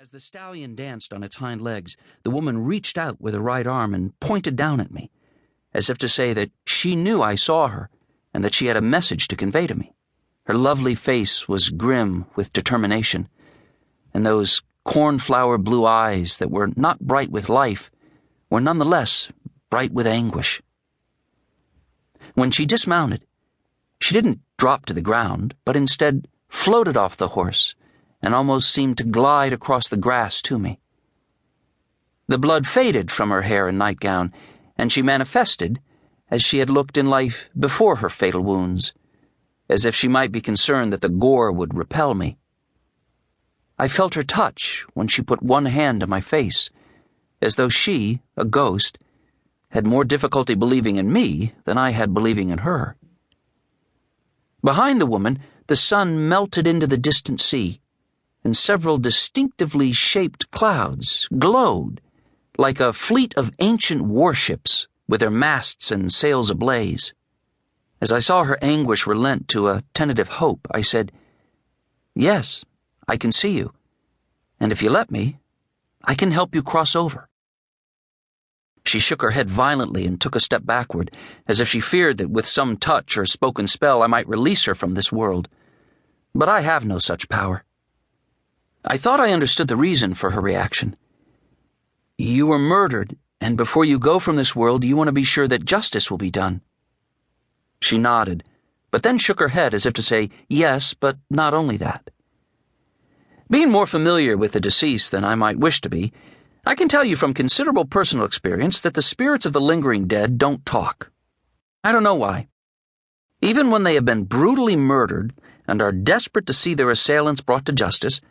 As the stallion danced on its hind legs, the woman reached out with her right arm and pointed down at me, as if to say that she knew I saw her and that she had a message to convey to me. Her lovely face was grim with determination, and those cornflower blue eyes that were not bright with life were nonetheless bright with anguish. When she dismounted, she didn't drop to the ground, but instead floated off the horse and almost seemed to glide across the grass to me. The blood faded from her hair and nightgown, and she manifested as she had looked in life before her fatal wounds, as if she might be concerned that the gore would repel me. I felt her touch when she put one hand to my face, as though she, a ghost, had more difficulty believing in me than I had believing in her. Behind the woman, the sun melted into the distant sea, and several distinctively shaped clouds glowed like a fleet of ancient warships with their masts and sails ablaze. As I saw her anguish relent to a tentative hope, I said, "Yes, I can see you, and if you let me, I can help you cross over." She shook her head violently and took a step backward, as if she feared that with some touch or spoken spell I might release her from this world. But I have no such power. I thought I understood the reason for her reaction. "You were murdered, and before you go from this world, you want to be sure that justice will be done." She nodded, but then shook her head as if to say, "Yes, but not only that." Being more familiar with the deceased than I might wish to be, I can tell you from considerable personal experience that the spirits of the lingering dead don't talk. I don't know why. Even when they have been brutally murdered and are desperate to see their assailants brought to justice,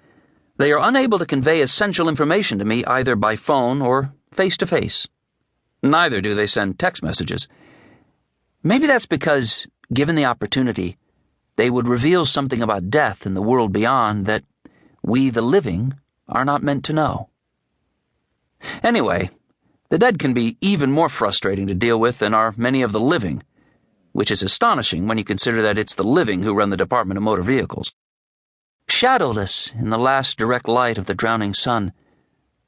they are unable to convey essential information to me either by phone or face-to-face. Neither do they send text messages. Maybe that's because, given the opportunity, they would reveal something about death and the world beyond that we, the living, are not meant to know. Anyway, the dead can be even more frustrating to deal with than are many of the living, which is astonishing when you consider that it's the living who run the Department of Motor Vehicles. Shadowless in the last direct light of the drowning sun,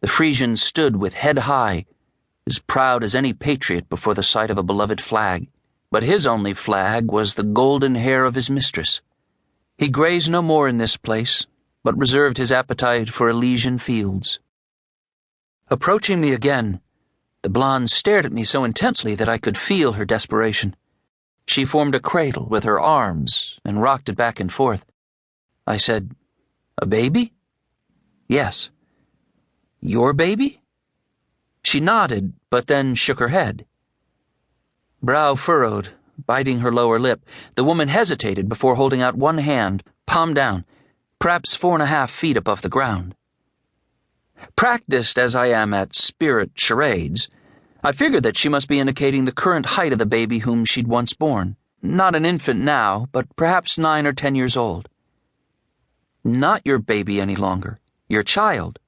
the Frisian stood with head high, as proud as any patriot before the sight of a beloved flag. But his only flag was the golden hair of his mistress. He grazed no more in this place, but reserved his appetite for Elysian fields. Approaching me again, the blonde stared at me so intensely that I could feel her desperation. She formed a cradle with her arms and rocked it back and forth. I said, "A baby?" "Yes." "Your baby?" She nodded, but then shook her head. Brow furrowed, biting her lower lip, the woman hesitated before holding out one hand, palm down, perhaps 4.5 feet above the ground. Practiced as I am at spirit charades, I figured that she must be indicating the current height of the baby whom she'd once born. Not an infant now, but perhaps 9 or 10 years old. "Not your baby any longer. Your child."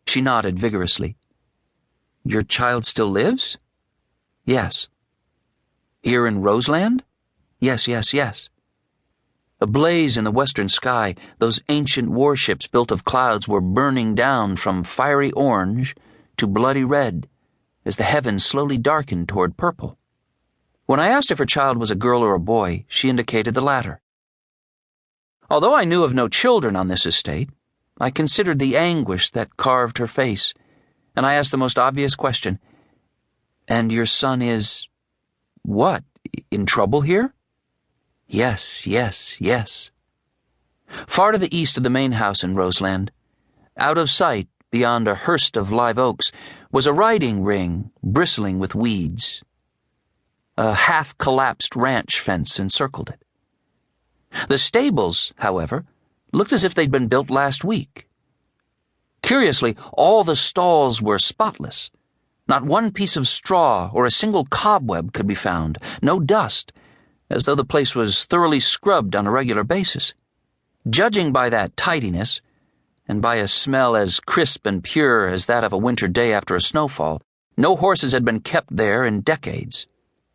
She nodded vigorously. "Your child still lives?" "Yes." "Here in Roseland?" "Yes, yes, yes." Ablaze in the western sky, those ancient warships built of clouds were burning down from fiery orange to bloody red as the heavens slowly darkened toward purple. When I asked if her child was a girl or a boy, she indicated the latter. Although I knew of no children on this estate, I considered the anguish that carved her face, and I asked the most obvious question. "And your son is, what, in trouble here?" "Yes, yes, yes." Far to the east of the main house in Roseland, out of sight beyond a hearse of live oaks, was a riding ring bristling with weeds. A half-collapsed ranch fence encircled it. The stables, however, looked as if they'd been built last week. Curiously, all the stalls were spotless. Not one piece of straw or a single cobweb could be found, no dust, as though the place was thoroughly scrubbed on a regular basis. Judging by that tidiness, and by a smell as crisp and pure as that of a winter day after a snowfall, no horses had been kept there in decades.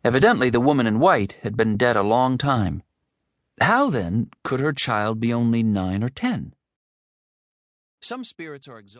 Evidently the woman in white had been dead a long time. How, then, could her child be only 9 or 10? Some spirits are exalted.